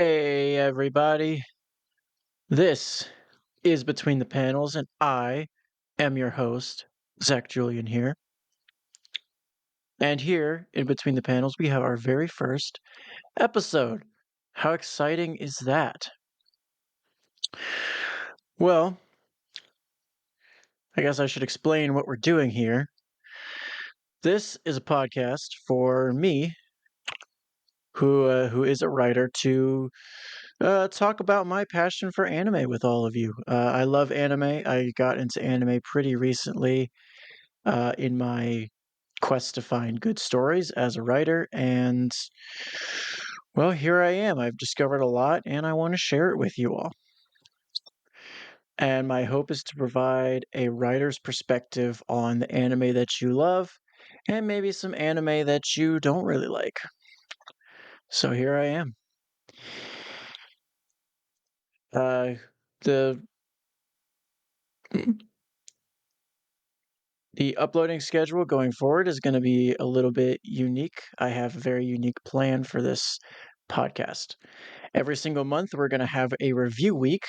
Hey, everybody. This is Between the Panels, and I am your host, Zach Julian here. And here in Between the Panels, we have our very first episode. How exciting is that? Well, I guess I should explain what we're doing here. This is a podcast for me, who is a writer, to talk about my passion for anime with all of you. I love anime. I got into anime pretty recently in my quest to find good stories as a writer. And, well, here I am. I've discovered a lot and I want to share it with you all. And my hope is to provide a writer's perspective on the anime that you love and maybe some anime that you don't really like. So here I am. The The uploading schedule going forward is going to be a little bit unique. I have a very unique plan for this podcast. Every single month, we're going to have a review week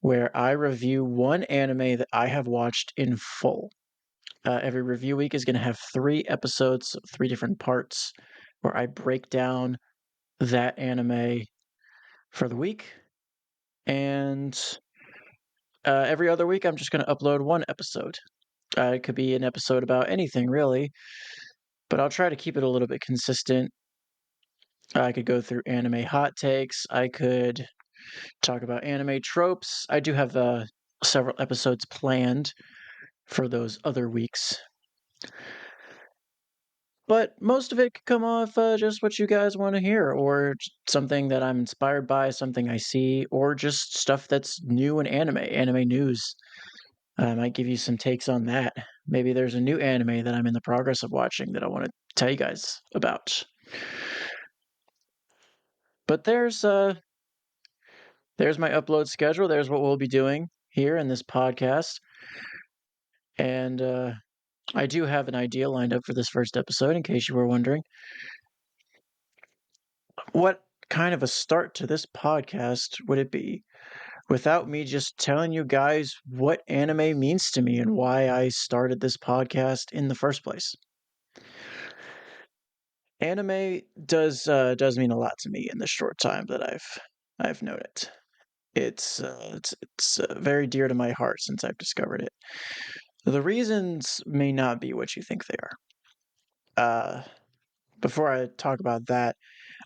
where I review one anime that I have watched in full. Every review week is going to have 3 episodes, 3 different parts, where I break down that anime for the week. And every other week, I'm just going to upload one episode. It could be an episode about anything, really, but I'll try to keep it a little bit consistent. I could go through anime hot takes. I could talk about anime tropes. I do have several episodes planned for those other weeks. But most of it could come off just what you guys want to hear, or something that I'm inspired by, something I see, or just stuff that's new in anime news. I might give you some takes on that. Maybe there's a new anime that I'm in the progress of watching that I want to tell you guys about. But there's my upload schedule. There's what we'll be doing here in this podcast. And I do have an idea lined up for this first episode, in case you were wondering. What kind of a start to this podcast would it be without me just telling you guys what anime means to me and why I started this podcast in the first place? Anime does mean a lot to me in the short time that I've known it. It's very dear to my heart since I've discovered it. The reasons may not be what you think they are. Before I talk about that,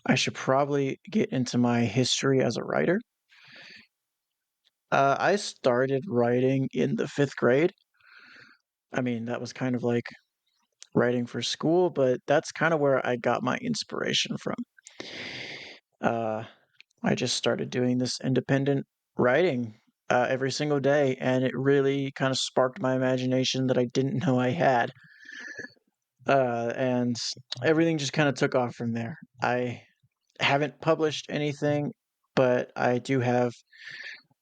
I should probably get into my history as a writer. I started writing in the 5th grade. I mean, that was kind of like writing for school, but that's kind of where I got my inspiration from. Uh, I just started doing this independent writing every single day, and it really kind of sparked my imagination that I didn't know I had. And everything just kind of took off from there. I haven't published anything, but I do have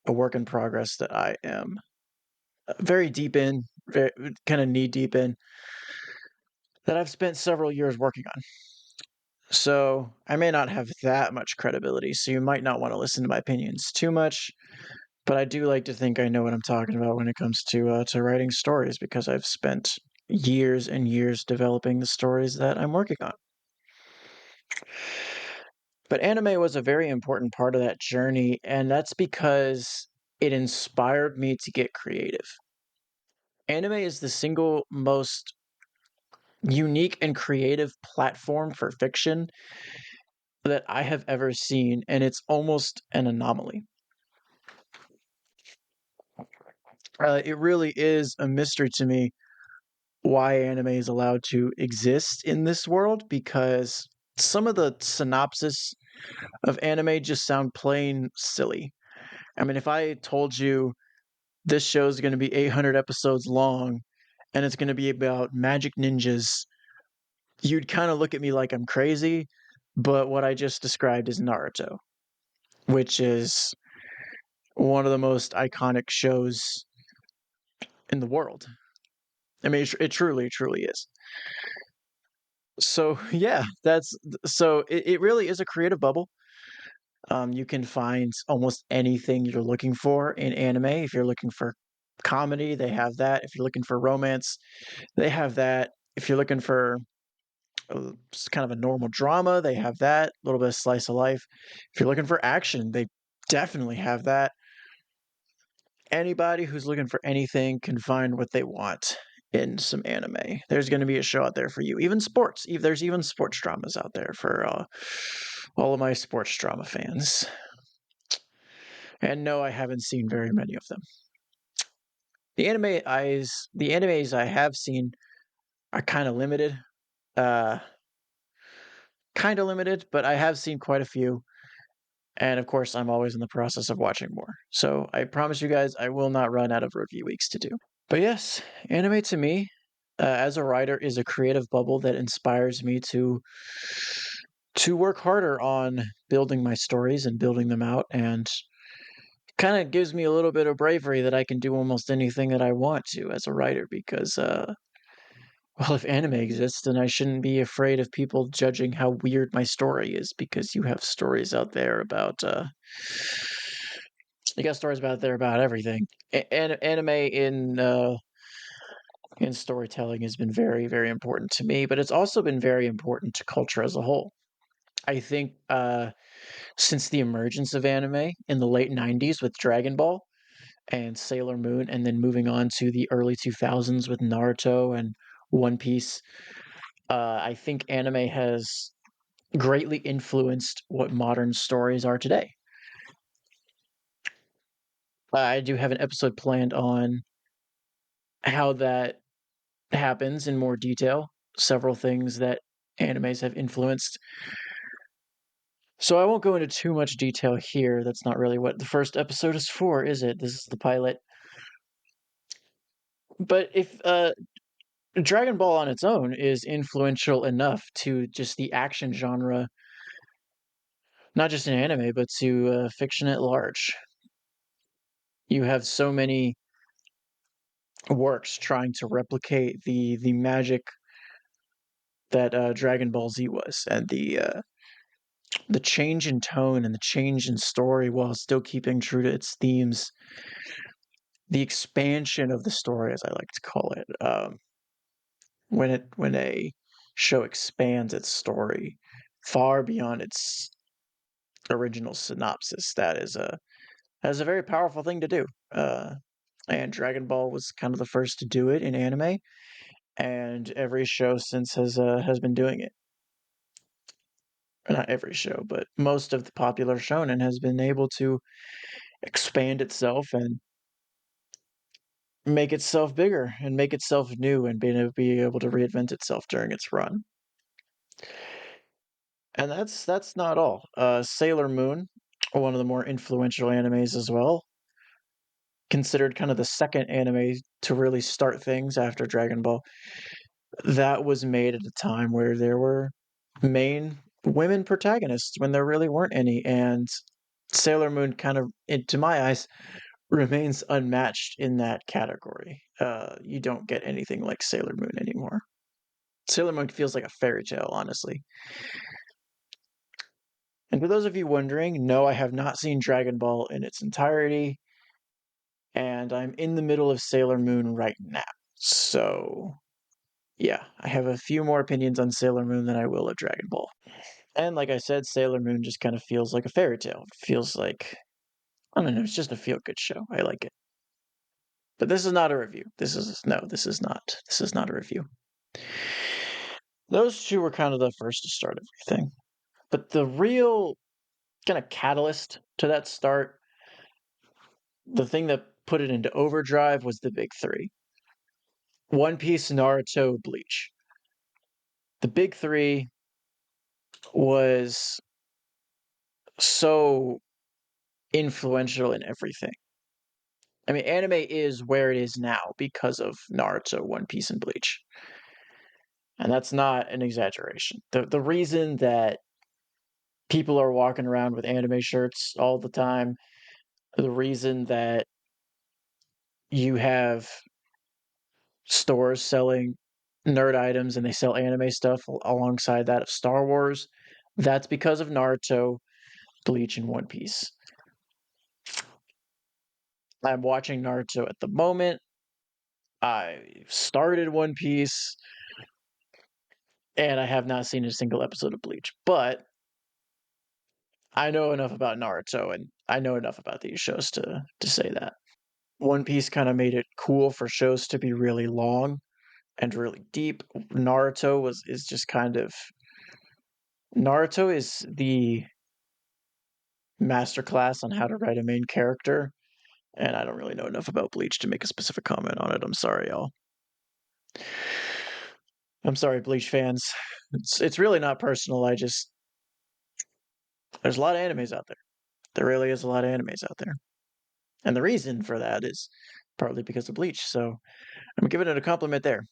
a work in progress that I am very deep in, very, kind of knee deep in, that I've spent several years working on. So I may not have that much credibility, so you might not want to listen to my opinions too much. But I do like to think I know what I'm talking about when it comes to writing stories because I've spent years and years developing the stories that I'm working on. But anime was a very important part of that journey, and that's because it inspired me to get creative. Anime is the single most unique and creative platform for fiction that I have ever seen, and it's almost an anomaly. It really is a mystery to me why anime is allowed to exist in this world because some of the synopsis of anime just sound plain silly. I mean, if I told you this show is going to be 800 episodes long and it's going to be about magic ninjas, you'd kind of look at me like I'm crazy. But what I just described is Naruto, which is one of the most iconic shows in the world. I mean, it truly, truly is. So yeah, it really is a creative bubble. You can find almost anything you're looking for in anime. If you're looking for comedy, they have that. If you're looking for romance, they have that. If you're looking for kind of a normal drama, they have that. A little bit of slice of life. If you're looking for action, they definitely have that. Anybody who's looking for anything can find what they want in some anime. There's going to be a show out there for you. Even sports. There's even sports dramas out there for all of my sports drama fans. And no, I haven't seen very many of them. The animes I have seen are kind of limited. Uh, kind of limited, but I have seen quite a few. And of course, I'm always in the process of watching more. So I promise you guys, I will not run out of review weeks to do. But yes, anime to me, as a writer, is a creative bubble that inspires me to work harder on building my stories and building them out, and kind of gives me a little bit of bravery that I can do almost anything that I want to as a writer. Because well, if anime exists, then I shouldn't be afraid of people judging how weird my story is, because you have stories out there about you got stories out there about everything. Anime in storytelling has been very, very important to me, but it's also been very important to culture as a whole. I think since the emergence of anime in the late 90s with Dragon Ball and Sailor Moon, and then moving on to the early 2000s with Naruto and One Piece, I think anime has greatly influenced what modern stories are today. I do have an episode planned on how that happens in more detail, several things that animes have influenced. So I won't go into too much detail here. That's not really what the first episode is for, is it? This is the pilot. But if Dragon Ball on its own is influential enough to just the action genre, not just in anime, but to fiction at large. You have so many works trying to replicate the magic that Dragon Ball Z was, and the change in tone and the change in story while still keeping true to its themes. The expansion of the story, as I like to call it, when a show expands its story far beyond its original synopsis, that is a very powerful thing to do. And Dragon Ball was kind of the first to do it in anime, and every show since has been doing it. Not every show, but most of the popular shonen has been able to expand itself and make itself bigger and make itself new, and be able to reinvent itself during its run. And that's not all. Sailor Moon, one of the more influential animes as well, considered kind of the second anime to really start things after Dragon Ball. That was made at a time where there were main women protagonists when there really weren't any, and Sailor Moon kind of, to my eyes, remains unmatched in that category. You don't get anything like Sailor Moon anymore. Sailor Moon feels like a fairy tale, honestly. And for those of you wondering, no, I have not seen Dragon Ball in its entirety, and I'm in the middle of Sailor Moon right now. So, yeah, I have a few more opinions on Sailor Moon than I will of Dragon Ball. And like I said, Sailor Moon just kind of feels like a fairy tale. It feels like, I don't know, it's just a feel good show. I like it. But this is not a review. This is not. This is not a review. Those two were kind of the first to start everything. But the real kind of catalyst to that start, the thing that put it into overdrive, was the big three: One Piece, Naruto, Bleach. The big three was so influential in everything. I mean, anime is where it is now because of Naruto, One Piece, and Bleach. And that's not an exaggeration. The reason that people are walking around with anime shirts all the time, the reason that you have stores selling nerd items and they sell anime stuff alongside that of Star Wars, that's because of Naruto, Bleach and One Piece. I'm watching Naruto at the moment. I started One Piece, and I have not seen a single episode of Bleach. But I know enough about Naruto, and I know enough about these shows to say that. One Piece kind of made it cool for shows to be really long and really deep. Naruto is the masterclass on how to write a main character, and I don't really know enough about Bleach to make a specific comment on it. I'm sorry, y'all. I'm sorry, Bleach fans. It's really not personal. There's a lot of animes out there. There really is a lot of animes out there, and the reason for that is partly because of Bleach. So I'm giving it a compliment there.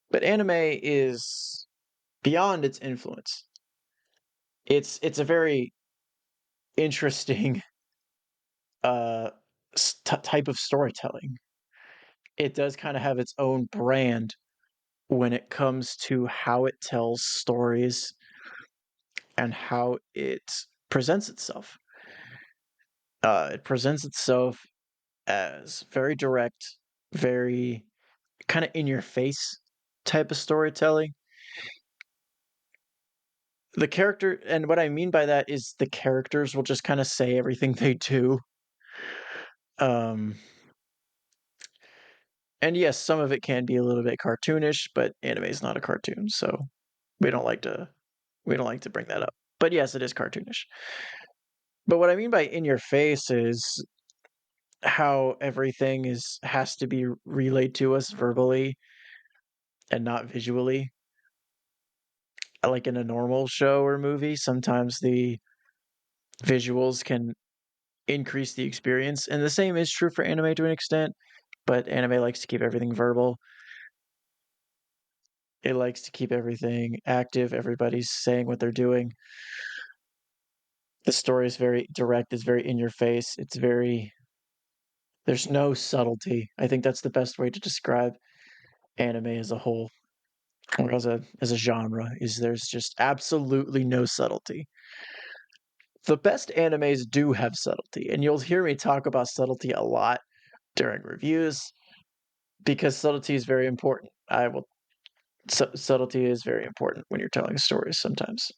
But anime is beyond its influence. It's a very interesting uh type of storytelling. It does kind of have its own brand when it comes to how it tells stories and how it presents itself. It presents itself as very direct, very kind of in your face type of storytelling. The character, and what I mean by that is the characters will just kind of say everything they do. Um, and yes, some of it can be a little bit cartoonish, but anime is not a cartoon, so we don't like to we don't like to bring that up. But yes, it is cartoonish. But what I mean by in your face is how everything is has to be relayed to us verbally and not visually. Like in a normal show or movie, sometimes the visuals can increase the experience, and the same is true for anime to an extent, but anime likes to keep everything verbal. It likes to keep everything active, everybody's saying what they're doing. The story is very direct, it's very in your face, there's no subtlety. I think that's the best way to describe anime as a whole, or as a genre, is there's just absolutely no subtlety. The best animes do have subtlety, and you'll hear me talk about subtlety a lot during reviews because subtlety is very important. Subtlety is very important when you're telling stories sometimes.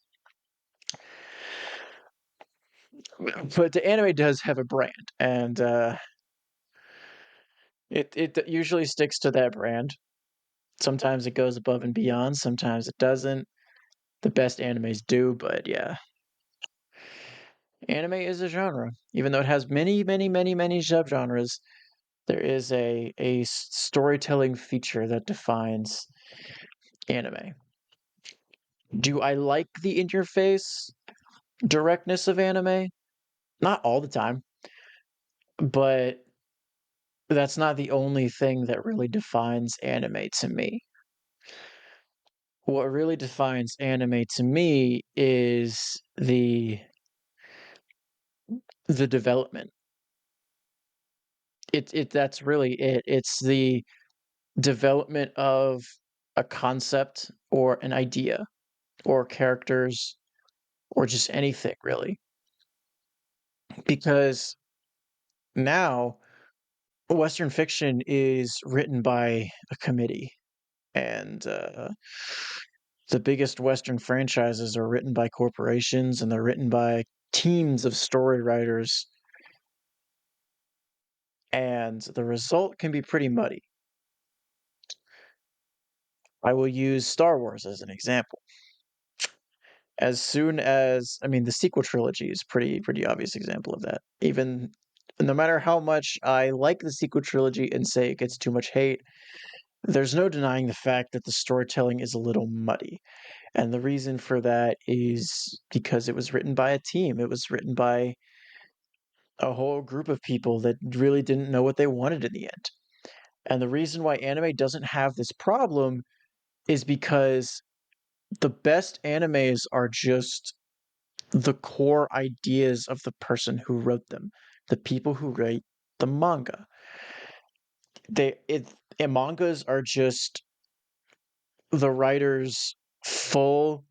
But the anime does have a brand, and it usually sticks to that brand. Sometimes it goes above and beyond, sometimes it doesn't. The best animes do, but yeah, anime is a genre. Even though it has many, many, many, many subgenres, there is a storytelling feature that defines anime. Do I like the in your face directness of anime? Not all the time, but that's not the only thing that really defines anime to me. What really defines anime to me is the development. It that's really it. It's the development of a concept or an idea or characters or just anything really. Because now Western fiction is written by a committee, and the biggest Western franchises are written by corporations, and they're written by teams of story writers, and the result can be pretty muddy. I will use Star Wars as an example. As soon as I mean, the sequel trilogy is pretty obvious example of that. Even no matter how much I like the sequel trilogy and say it gets too much hate, there's no denying the fact that the storytelling is a little muddy. And the reason for that is because it was written by a team. It was written by a whole group of people that really didn't know what they wanted in the end. And the reason why anime doesn't have this problem is because the best animes are just the core ideas of the person who wrote them, the people who write the manga. And mangas are just the writer's full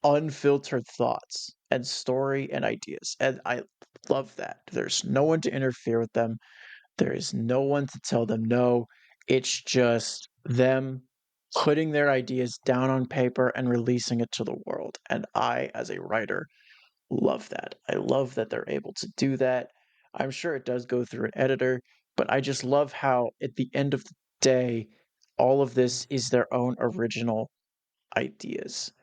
unfiltered thoughts and story and ideas. And I love that. There's no one to interfere with them. There is no one to tell them no. It's just them putting their ideas down on paper and releasing it to the world. And I, as a writer, love that. I love that they're able to do that. I'm sure it does go through an editor, but I just love how at the end of the day, all of this is their own original ideas.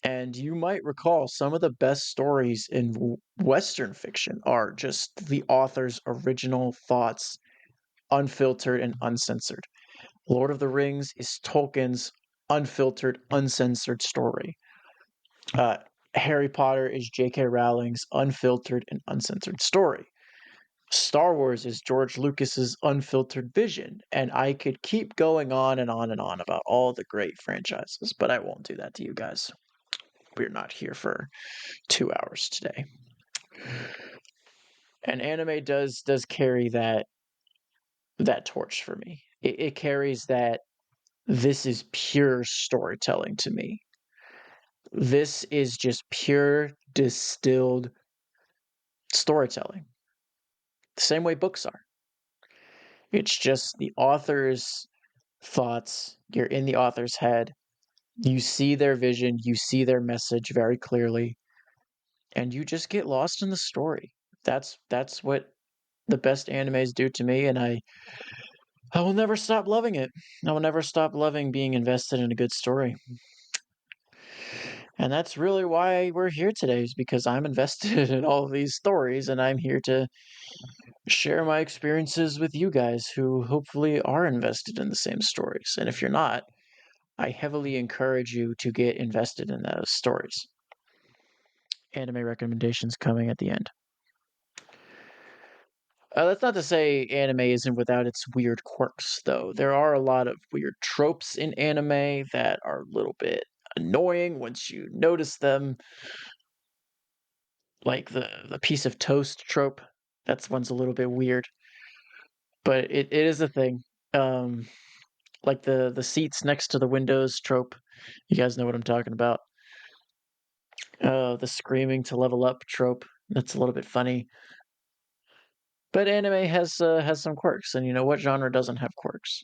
And you might recall some of the best stories in Western fiction are just the author's original thoughts, unfiltered and uncensored. Lord of the Rings is Tolkien's unfiltered, uncensored story. Uh, Harry Potter is J.K. Rowling's unfiltered and uncensored story. Star Wars is George Lucas's unfiltered vision, and I could keep going on and on and on about all the great franchises, but I won't do that to you guys. We're not here for 2 hours today. And anime does carry that torch for me. It carries that this is pure storytelling to me. This is just pure distilled storytelling. The same way books are. It's just the author's thoughts. You're in the author's head. You see their vision, you see their message very clearly, and you just get lost in the story. That's what the best animes do to me, and I will never stop loving it. I will never stop loving being invested in a good story. And that's really why we're here today, is because I'm invested in all of these stories, and I'm here to share my experiences with you guys who hopefully are invested in the same stories. And if you're not, I heavily encourage you to get invested in those stories. Anime recommendations coming at the end. That's not to say anime isn't without its weird quirks, though. There are a lot of weird tropes in anime that are a little bit annoying once you notice them. Like the piece of toast trope. That's one's a little bit weird, but it is a thing. Um, like the seats next to the windows trope. You guys know what I'm talking about. The screaming to level up trope. That's a little bit funny. But anime has some quirks, and you know what genre doesn't have quirks?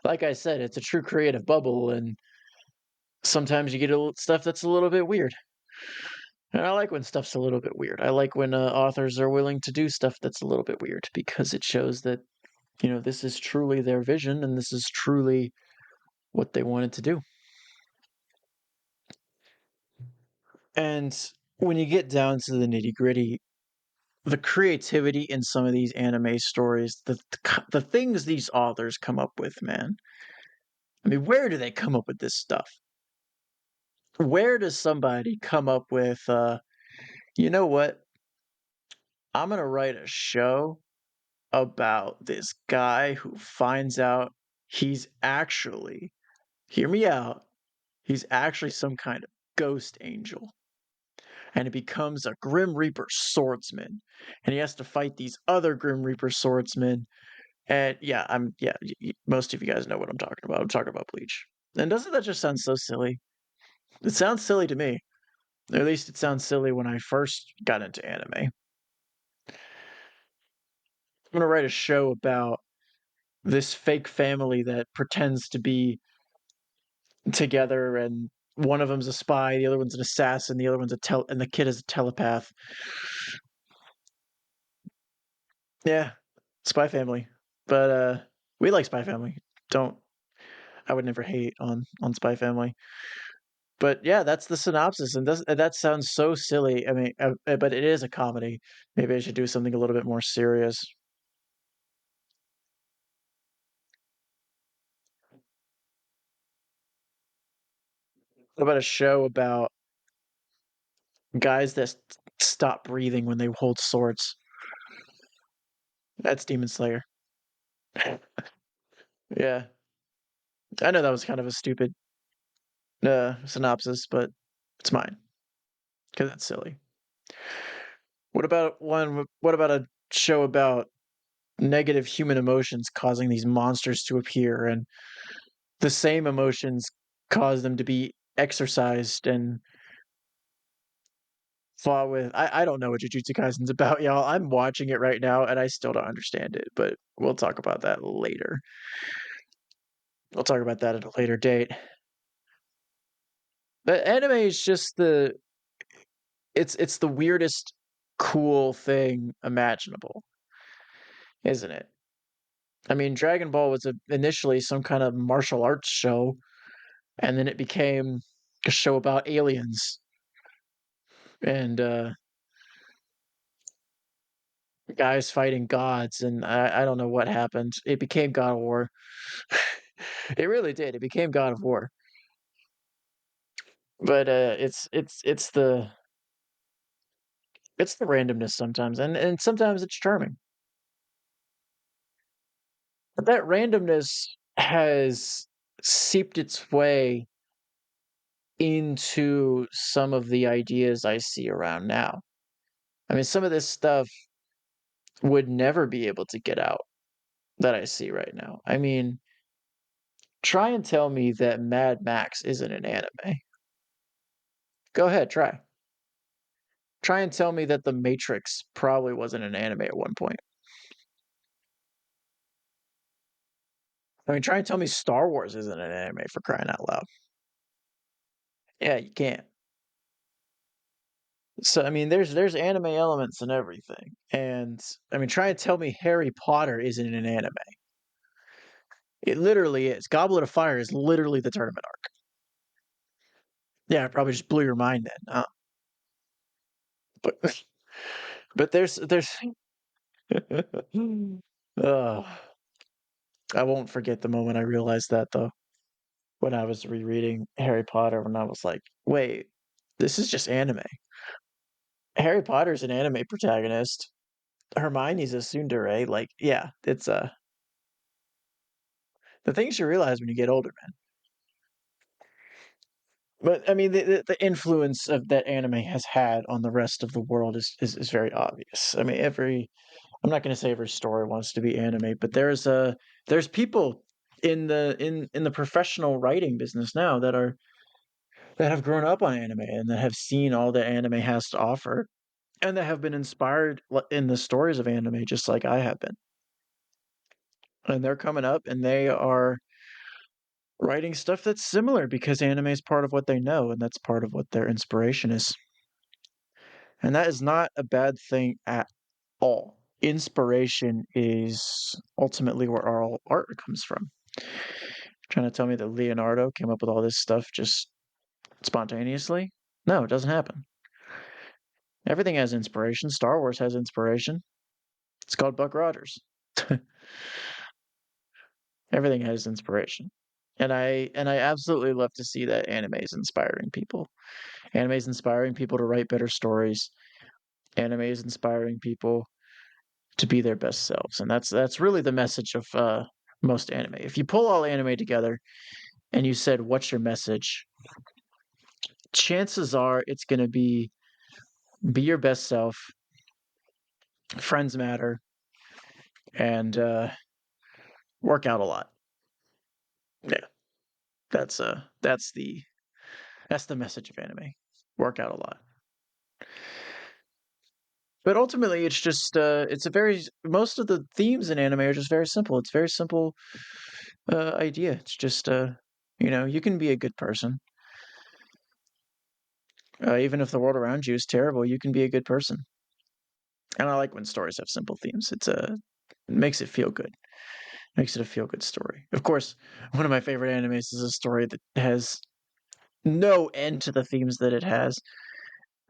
Like I said, it's a true creative bubble, and sometimes you get stuff that's a little bit weird. And I like when stuff's a little bit weird. I like when authors are willing to do stuff that's a little bit weird because it shows that this is truly their vision and this is truly what they wanted to do. And when you get down to the nitty gritty, the creativity in some of these anime stories, the things these authors come up with, man. I mean, where do they come up with this stuff? Where does somebody come up with, you know what? I'm going to write a show about this guy who finds out he's actually, hear me out, he's actually some kind of ghost angel. And it becomes a Grim Reaper swordsman. And he has to fight these other Grim Reaper swordsmen. And yeah, most of you guys know what I'm talking about. I'm talking about Bleach. And doesn't that just sound so silly? It sounds silly to me. Or at least it sounds silly when I first got into anime. I'm gonna write a show about this fake family that pretends to be together, and one of them's a spy, the other one's an assassin, the other one's and the kid is a telepath. Yeah, Spy Family. But we like Spy Family. Don't I would never hate on Spy Family. But yeah, that's the synopsis, and that sounds so silly. I mean, but it is a comedy. Maybe I should do something a little bit more serious. What about a show about guys that stop breathing when they hold swords? That's Demon Slayer. Yeah, I know that was kind of a stupid synopsis, but it's mine because it's silly. What about a show about negative human emotions causing these monsters to appear, and the same emotions cause them to be exorcised, and flaw with I don't know what Jujutsu Kaisen's about, y'all. I'm watching it right now and I still don't understand it, but we'll talk about that later. We'll talk about that at a later date. But anime is just it's the weirdest cool thing imaginable, isn't it? I mean, Dragon Ball was initially some kind of martial arts show, and then it became a show about aliens and guys fighting gods, and I don't know what happened. It became God of War. It really did. It became God of War. But it's the randomness sometimes, and sometimes it's charming. But that randomness has seeped its way into some of the ideas I see around now. I mean, some of this stuff would never be able to get out that I see right now. I mean, try and tell me that Mad Max isn't an anime. Go ahead, try. Try and tell me that The Matrix probably wasn't an anime at one point. I mean, try and tell me Star Wars isn't an anime for crying out loud. Yeah, you can't. So I mean, there's anime elements and everything, and I mean, try and tell me Harry Potter isn't an anime. It literally is. Goblet of Fire is literally the tournament arc. Yeah, it probably just blew your mind then. But but there's oh, I won't forget the moment I realized that though when I was rereading Harry Potter when I was like, wait, this is just anime. Harry Potter's an anime protagonist. Hermione's a tsundere. Like, yeah, it's the things you realize when you get older, man. But I mean, the influence of that anime has had on the rest of the world is very obvious. I mean, every I'm not going to say every story wants to be anime, but there's people in the professional writing business now that have grown up on anime and that have seen all that anime has to offer and that have been inspired in the stories of anime just like I have been. And they're coming up and they are writing stuff that's similar because anime is part of what they know and that's part of what their inspiration is. And that is not a bad thing at all. Inspiration is ultimately where all art comes from. Trying to tell me that Leonardo came up with all this stuff just spontaneously? No, it doesn't happen. Everything has inspiration. Star Wars has inspiration. It's called Buck Rogers. Everything has inspiration. And I absolutely love to see that anime is inspiring people. Anime is inspiring people to write better stories. Anime is inspiring people to be their best selves. And that's really the message of most anime. If you pull all anime together and you said, "What's your message?" chances are it's going to be your best self, friends matter, and work out a lot. Yeah, that's the message of anime. Work out a lot. But ultimately, it's just it's a very most of the themes in anime are just very simple. It's a very simple idea. It's just you can be a good person. Even if the world around you is terrible, you can be a good person. And I like when stories have simple themes. It makes it feel good. Makes it a feel good story. Of course, one of my favorite animes is a story that has no end to the themes that it has,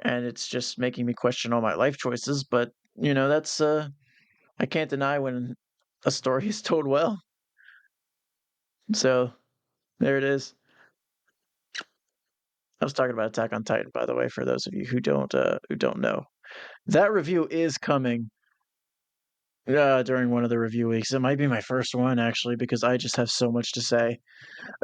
and it's just making me question all my life choices. But that's I can't deny when a story is told well. So there it is. I was talking about Attack on Titan, by the way, for those of you who don't know. That review is coming during one of the review weeks. It might be my first one actually, because I just have so much to say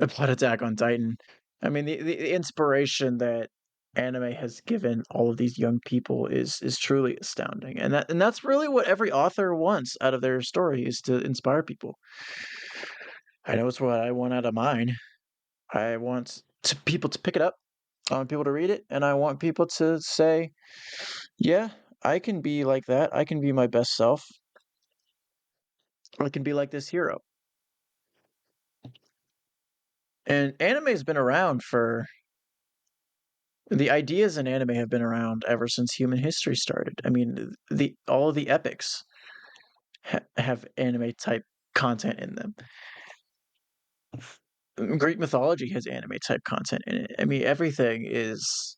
about Attack on Titan. I mean, the inspiration that anime has given all of these young people is truly astounding, and that's really what every author wants out of their story is to inspire people. I know it's what I want out of mine. I want people to pick it up I want people to read it, and I want people to say, yeah, I can be like that. I can be my best self. I can be like this hero. And anime's been around for the ideas in anime have been around ever since human history started. I mean, the all of the epics have anime type content in them. Greek mythology has anime type content in it. I mean, everything is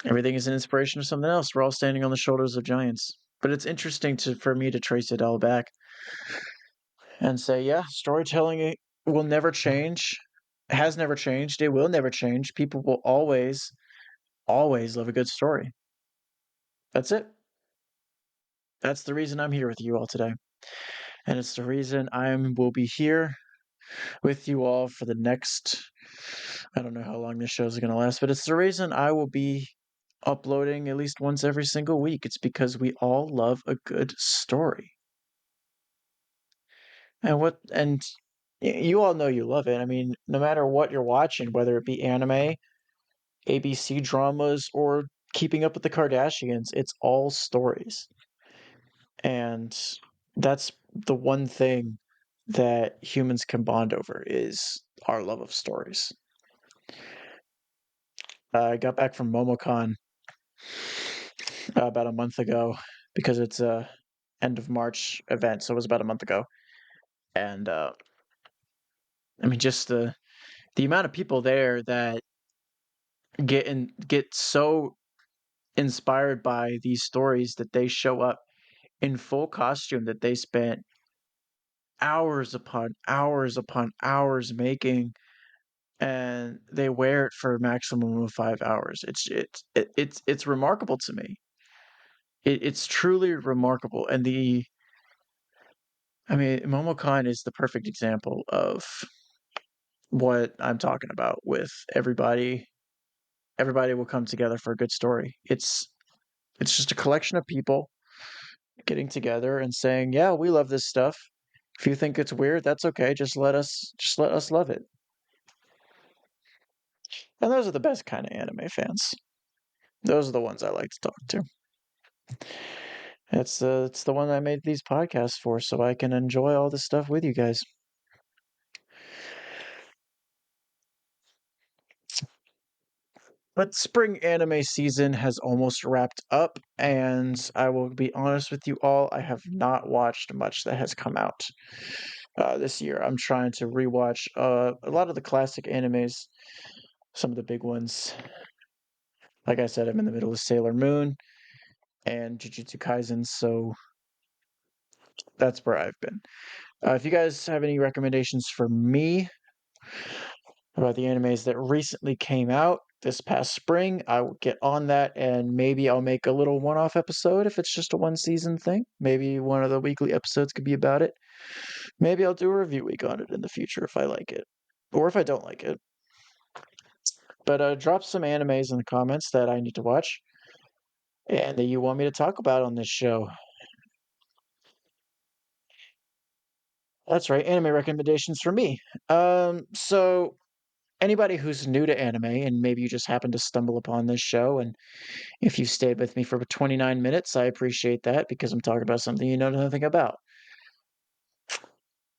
an inspiration of something else. We're all standing on the shoulders of giants. But it's interesting for me to trace it all back and say, yeah, storytelling will never change, has never changed, it will never change. People will always love a good story. That's it. That's the reason I'm here with you all today. And it's the reason I will be here with you all for the next, I don't know how long this show is going to last, but it's the reason I will be uploading at least once every single week. It's because we all love a good story. And you all know you love it. I mean, no matter what you're watching, whether it be anime, ABC dramas, or Keeping Up with the Kardashians, it's all stories. And that's the one thing that humans can bond over is our love of stories. I got back from MomoCon about a month ago because it's a end of March event, so it was about a month ago. And I mean, just the amount of people there that get so inspired by these stories that they show up in full costume that they spent hours upon hours making, and they wear it for a maximum of 5 hours. It's remarkable to me. It's truly remarkable. And I mean, MomoCon is the perfect example of what I'm talking about with everybody. Everybody will come together for a good story. It's just a collection of people getting together and saying, "Yeah, we love this stuff. If you think it's weird, that's okay. Just let us love it." And those are the best kind of anime fans. Those are the ones I like to talk to. It's the one I made these podcasts for, so I can enjoy all this stuff with you guys. But spring anime season has almost wrapped up, and I will be honest with you all, I have not watched much that has come out this year. I'm trying to rewatch a lot of the classic animes, some of the big ones. Like I said, I'm in the middle of Sailor Moon and Jujutsu Kaisen, so that's where I've been. If you guys have any recommendations for me about the animes that recently came out this past spring, I will get on that and maybe I'll make a little one off episode if it's just a one season thing. Maybe one of the weekly episodes could be about it. Maybe I'll do a review week on it in the future if I like it. Or if I don't like it. But drop some animes in the comments that I need to watch and that you want me to talk about on this show. That's right, anime recommendations for me. So anybody who's new to anime and maybe you just happened to stumble upon this show, and if you stayed with me for 29 minutes, I appreciate that because I'm talking about something you know nothing about.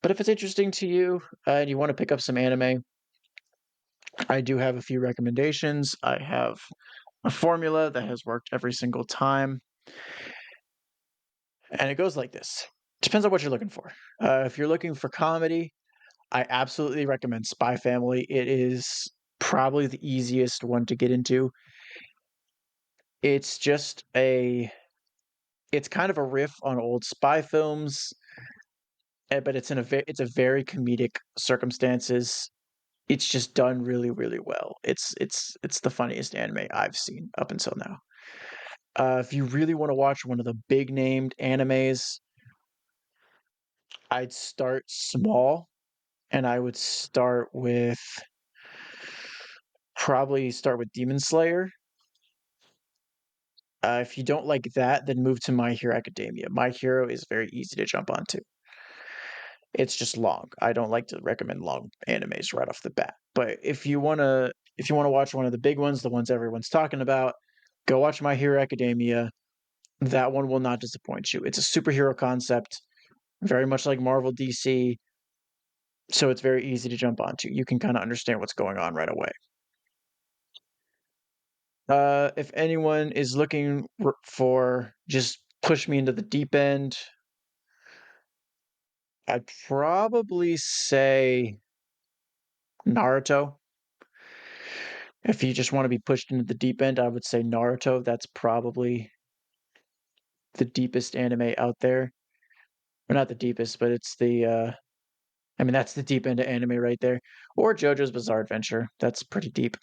But if it's interesting to you and you want to pick up some anime, I do have a few recommendations. I have a formula that has worked every single time, and it goes like this. Depends on what you're looking for. If you're looking for comedy, I absolutely recommend Spy Family. It is probably the easiest one to get into. It's just it's kind of a riff on old spy films, but it's a very comedic circumstances. It's just done really, really well. It's the funniest anime I've seen up until now. If you really want to watch one of the big named animes, I'd start small, and I would probably start with Demon Slayer. If you don't like that, then move to My Hero Academia. My Hero is very easy to jump onto. It's just long. I don't like to recommend long animes right off the bat. But if you wanna watch one of the big ones, the ones everyone's talking about, go watch My Hero Academia. That one will not disappoint you. It's a superhero concept, very much like Marvel, DC, so it's very easy to jump onto. You can kinda understand what's going on right away. If anyone is looking for just push me into the deep end, I'd probably say Naruto. If you just wanna be pushed into the deep end, I would say Naruto. That's probably the deepest anime out there. Or not the deepest, but it's I mean, that's the deep end of anime right there. Or JoJo's Bizarre Adventure. That's pretty deep.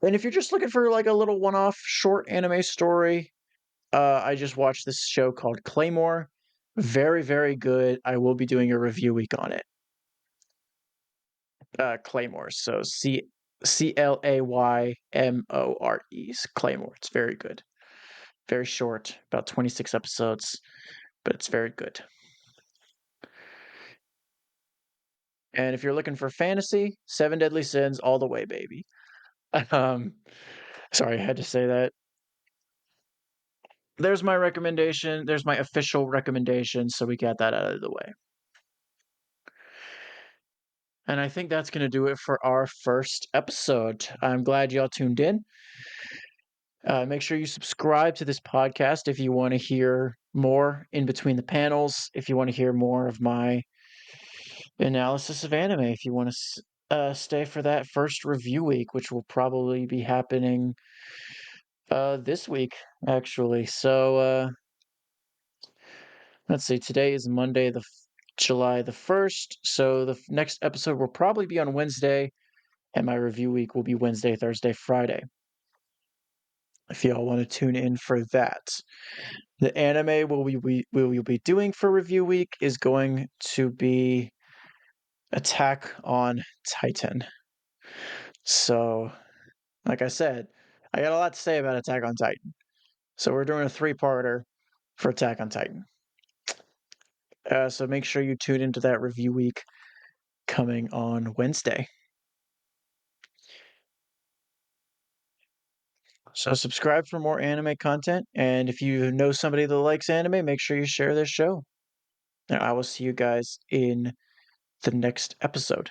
And if you're just looking for, like, a little one-off short anime story, I just watched this show called Claymore. Very, very good. I will be doing a review week on it. Claymore. So Claymore. Claymore. It's very good. Very short, about 26 episodes, but it's very good. And if you're looking for fantasy, Seven Deadly Sins all the way, baby. Um, sorry, I had to say that. There's my recommendation. There's my official recommendation, so we got that out of the way. And I think that's going to do it for our first episode. I'm glad y'all tuned in. Make sure you subscribe to this podcast if you want to hear more in between the panels, if you want to hear more of my analysis of anime, if you want to stay for that first review week, which will probably be happening this week, actually. So let's see, today is Monday, July the 1st. So the next episode will probably be on Wednesday, and my review week will be Wednesday, Thursday, Friday. If y'all want to tune in for that. The anime we will be doing for review week is going to be Attack on Titan. So, like I said, I got a lot to say about Attack on Titan. So we're doing a three-parter for Attack on Titan. So make sure you tune into that review week coming on Wednesday. So subscribe for more anime content, and if you know somebody that likes anime, make sure you share this show. And I will see you guys in the next episode.